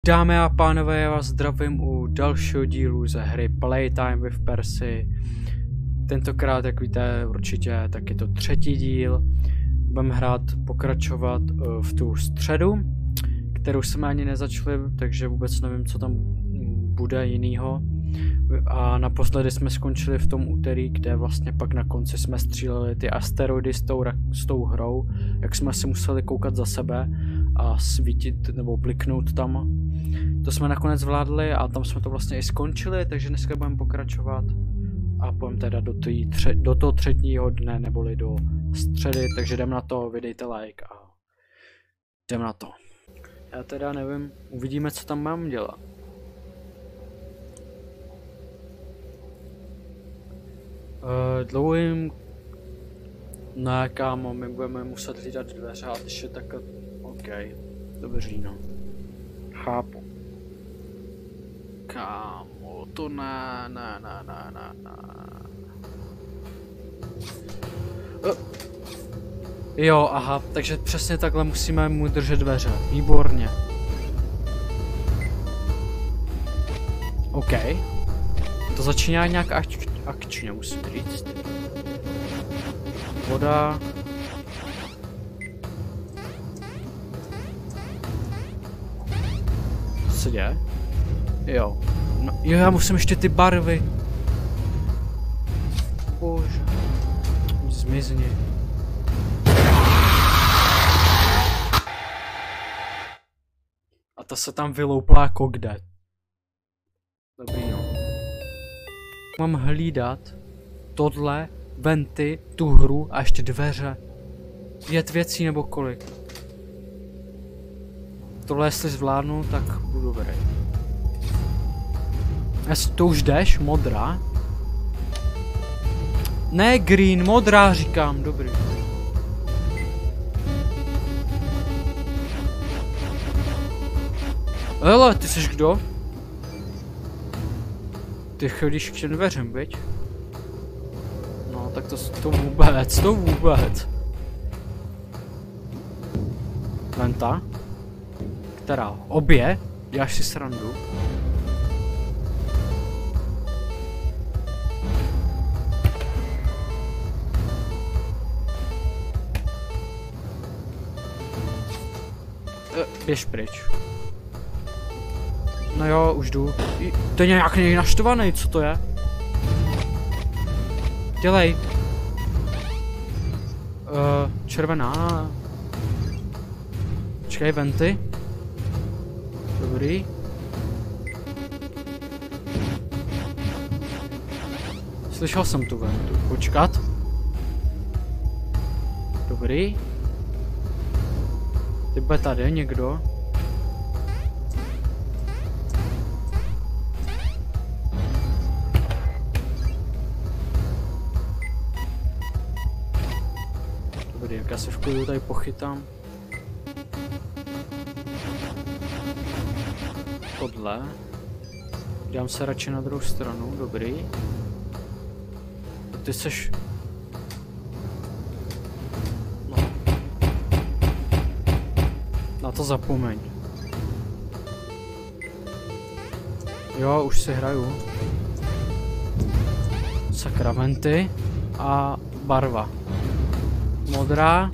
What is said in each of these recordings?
Dámy a pánové, já vás zdravím u dalšího dílu ze hry Playtime with Percy. Tentokrát, jak víte určitě, tak je to třetí díl. Budeme pokračovat v tu středu, kterou jsme ani nezačali, takže vůbec nevím, co tam bude jinýho. A naposledy jsme skončili v tom úterý, kde vlastně pak na konci jsme stříleli ty asteroidy s tou hrou, jak jsme si museli koukat za sebe a svítit nebo bliknout tam. To jsme nakonec zvládli a tam jsme to vlastně i skončili, takže dneska budeme pokračovat a půjdeme teda do toho třetího dne, neboli do středy, takže jdem na to, vydejte like a jdem na to. Já teda nevím, uvidíme, co tam mám dělat. Dlouhým... Ne, kámo, my budeme muset hlídat dveře a když je takhle... OK, dobří, no. Chápu. Kámo, to ne. Jo, aha, takže přesně takhle musíme mu držet dveře. Výborně. OK. To začíná nějak akčně, musím říct. Voda. Co se děje? Jo. No, jo, já musím ještě ty barvy. Bože. Zmizni. A ta se tam vyloupla jako kde? Dobrý, no. Mám hlídat tohle, venty, tu hru a ještě dveře. 5 věcí nebo kolik? Tohle jestli zvládnu, tak budu dobrý. Jestli to už jdeš, modrá? Ne green, modrá říkám, dobrý. Hele, ty jsi kdo? Ty chodíš k těm dveřem, viď? No, tak to vůbec. Venta? Která? Obě? Děláš si srandu? Běž pryč. No jo, už jdu. To je nějak naštvaný, co to je? Dělej. Červená. Počkej, venty. Dobrý. Slyšel jsem tu ventu. Počkat. Dobrý. Ty bude tady někdo? Dobrý, jak já se v klidu tady pochytám. Tohle. Dám se radši na druhou stranu, dobrý. Ty seš... No. Na to zapomeň. Jo, už si hraju. Sakramenty a barva. Modrá.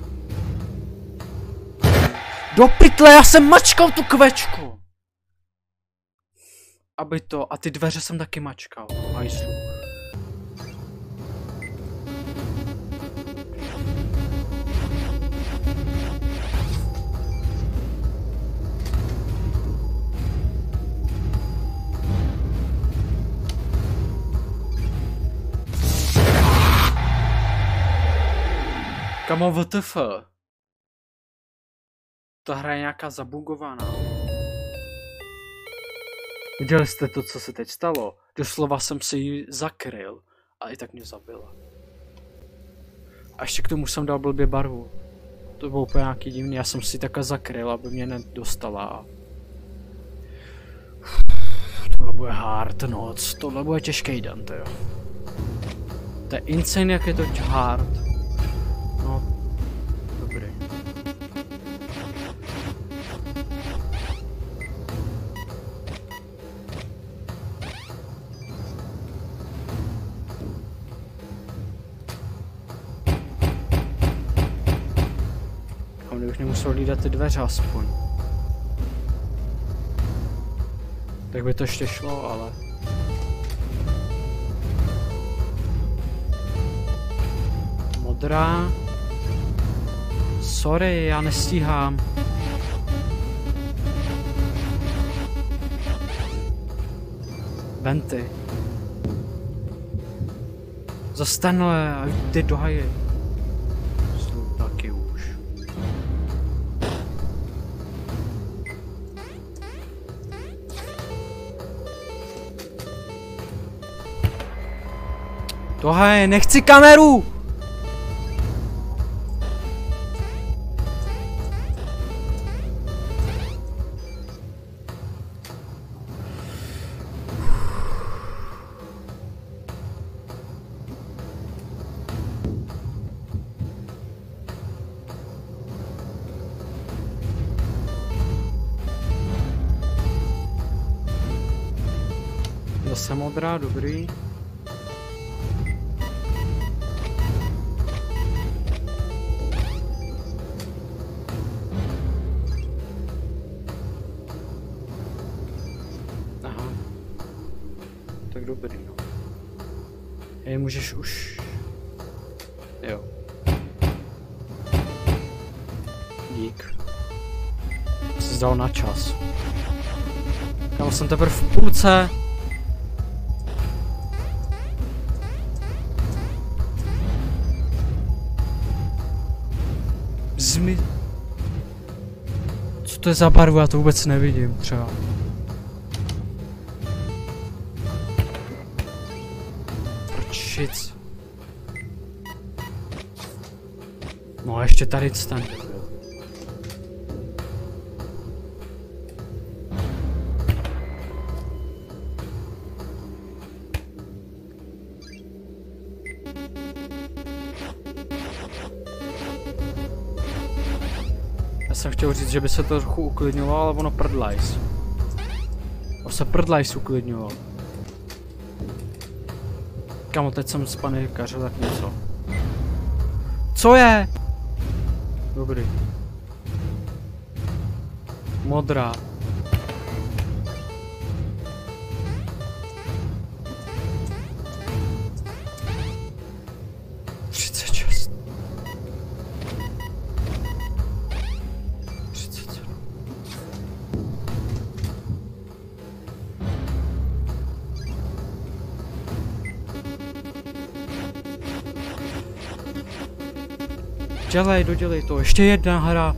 Do pytle, já jsem mačkal tu kvečku! Aby to, a ty dveře jsem taky mačkal. Hajzlu. Kamo, WTF? Ta hra je nějaká zabugovaná. Viděli jste to, co se teď stalo? Doslova jsem si ji zakryl a i tak mě zabila. A ještě k tomu jsem dal blbě barvu. To bylo úplně nějaký divný, já jsem si takhle zakryl, aby mě nedostala. Tohle bude hard noc, tohle bude těžký den, to jo. To je insane, jak je to hard. No, dobrý. bych nemusel hlídat ty dveře aspoň. Tak by to ještě šlo, ale... Modrá. Sorry, já nestíhám. Venty. Zastanhle a jdi do haje. Taky už. Do haje, nechci kameru! Zase modrá, dobrý. Aha. Tak dobrý, no. Hej, můžeš už... Jo. Dík. Jsi zdal na čas. Kámo, jsem teprve v půlce. Co to je za barvu? Já to vůbec nevidím, třeba. Prčic. No a ještě tady ten. Já jsem chtěl říct, že by se to trochu uklidňovalo, ale ono prdlajs. On se prdlajs uklidňoval. Kamo, teď jsem spanikařil tak něco. Co je? Dobrý. Modrá. Dělej, dodělej to, ještě jedna hra.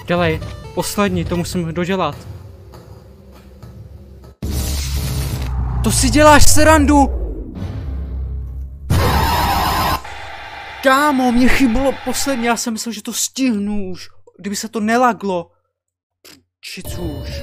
Dělej, poslední, to musím dodělat. To si děláš srandu! Kámo, mě chybilo poslední, já jsem myslel, že to stihnu už. Kdyby se to nelaglo. Čicu už.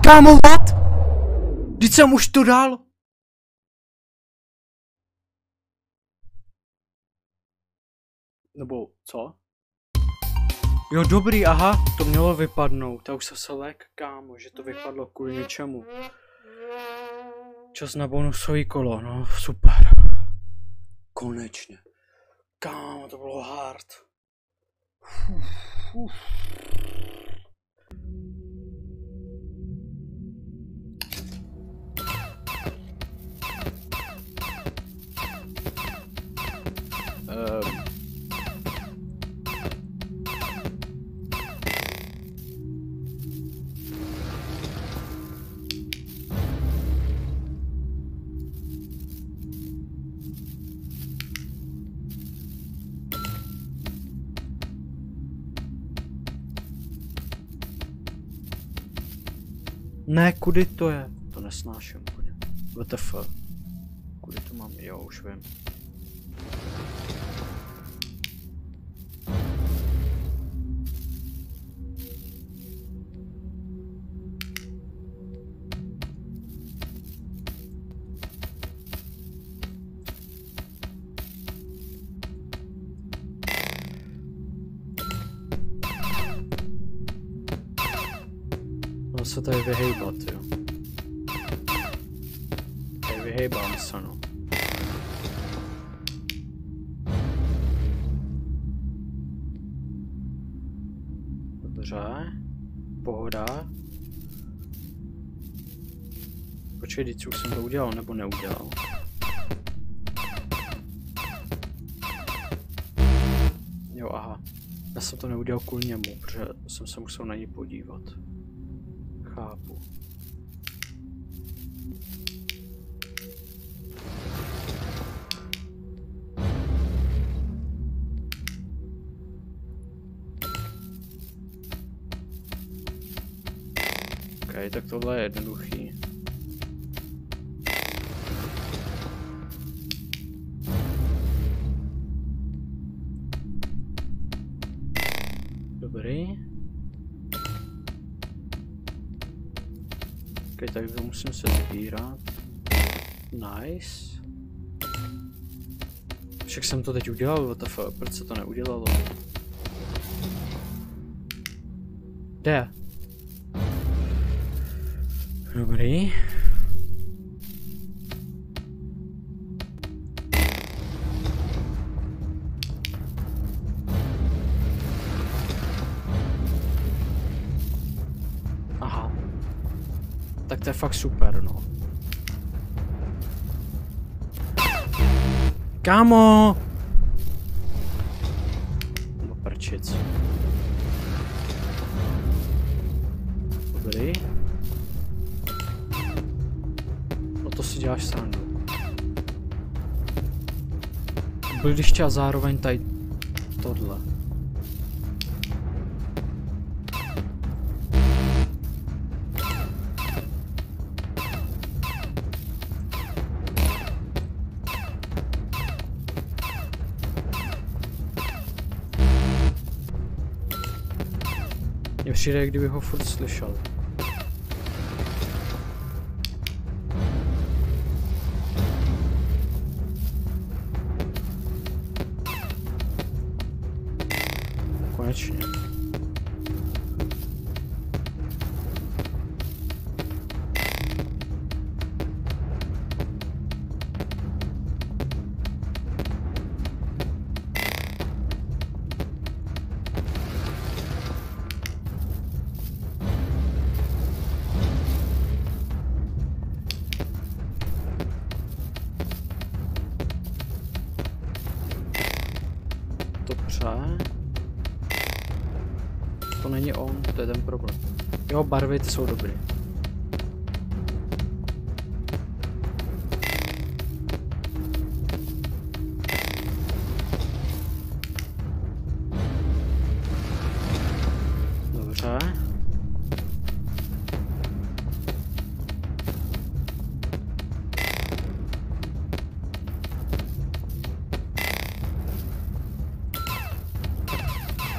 Kámo, what? Vždyť jsem už to dal. Nebo co? Jo, dobrý, aha, to mělo vypadnout. Já už jsem se lek, kámo, že to vypadlo kvůli něčemu. Čas na bonusový kolo, no super. Konečně. Kámo, to bylo hard. Ne, kudy to je? To nesnáším úplně. WTF. Kudy to mám? Jo, už vím. Se tady vyhejbat, jo. Tady vyhejbám se, no. Dobře. Pohoda. Počkej, teď už jsem to udělal, nebo neudělal. Jo, aha. Já jsem to neudělal kvůli němu, protože jsem se musel na něj podívat. Chápu. OK, tak tohle je jednoduchý. Dobrý. OK, tak to musím se sbírat. Nice. Však jsem to teď udělal, WTF, proč se to neudělalo? Kde? Dobrý. Aha. Tak to je fakt super, no. Kámo! Nebo prčic. Dobrý. No to si děláš srandu. Bludiště a zároveň tady tohle. Mně přijde, kdyby ho furt slyšel. Konečně. To není on, to je ten problém. Jo, barvy ty jsou dobrý. Dobře.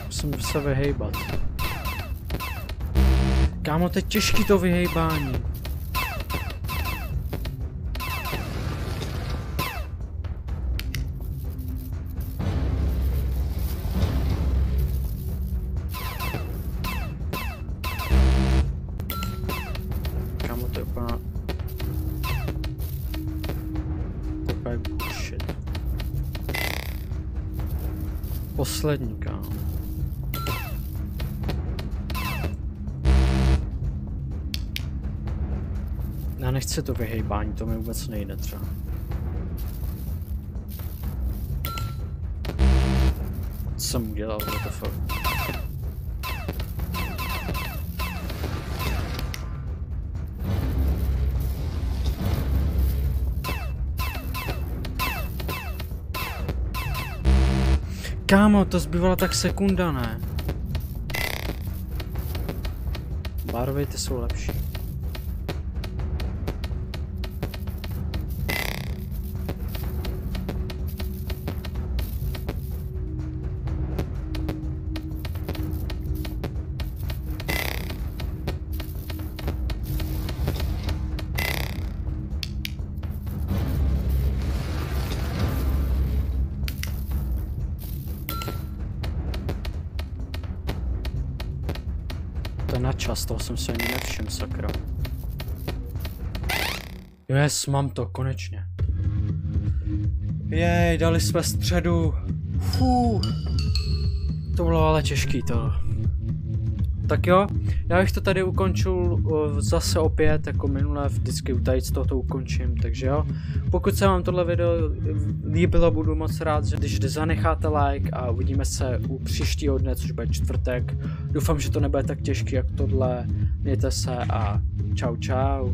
Musím se vyhejbat. Kámo, to je těžký to vyhejbání. Kámo, to je úplně... To je úplně bullshit. Poslední, kámo. Já nechci to vyhejbání, to mi vůbec nejde třeba. Co jsem udělal, WTF? Kámo, to zbývala tak sekunda, ne? Barvy, ty jsou lepší. To je na čas, toho jsem se ani nevšiml, sakra. Yes, mám to, konečně. Jej, dali jsme středu. To bylo ale těžký to. Tak jo, já bych to tady ukončil zase opět, jako minule, vždycky u tady z toho ukončím, takže jo. Pokud se vám tohle video líbilo, budu moc rád, že když zanecháte like a uvidíme se u příštího dne, což bude čtvrtek. Doufám, že to nebude tak těžký jak tohle. Mějte se a čau čau.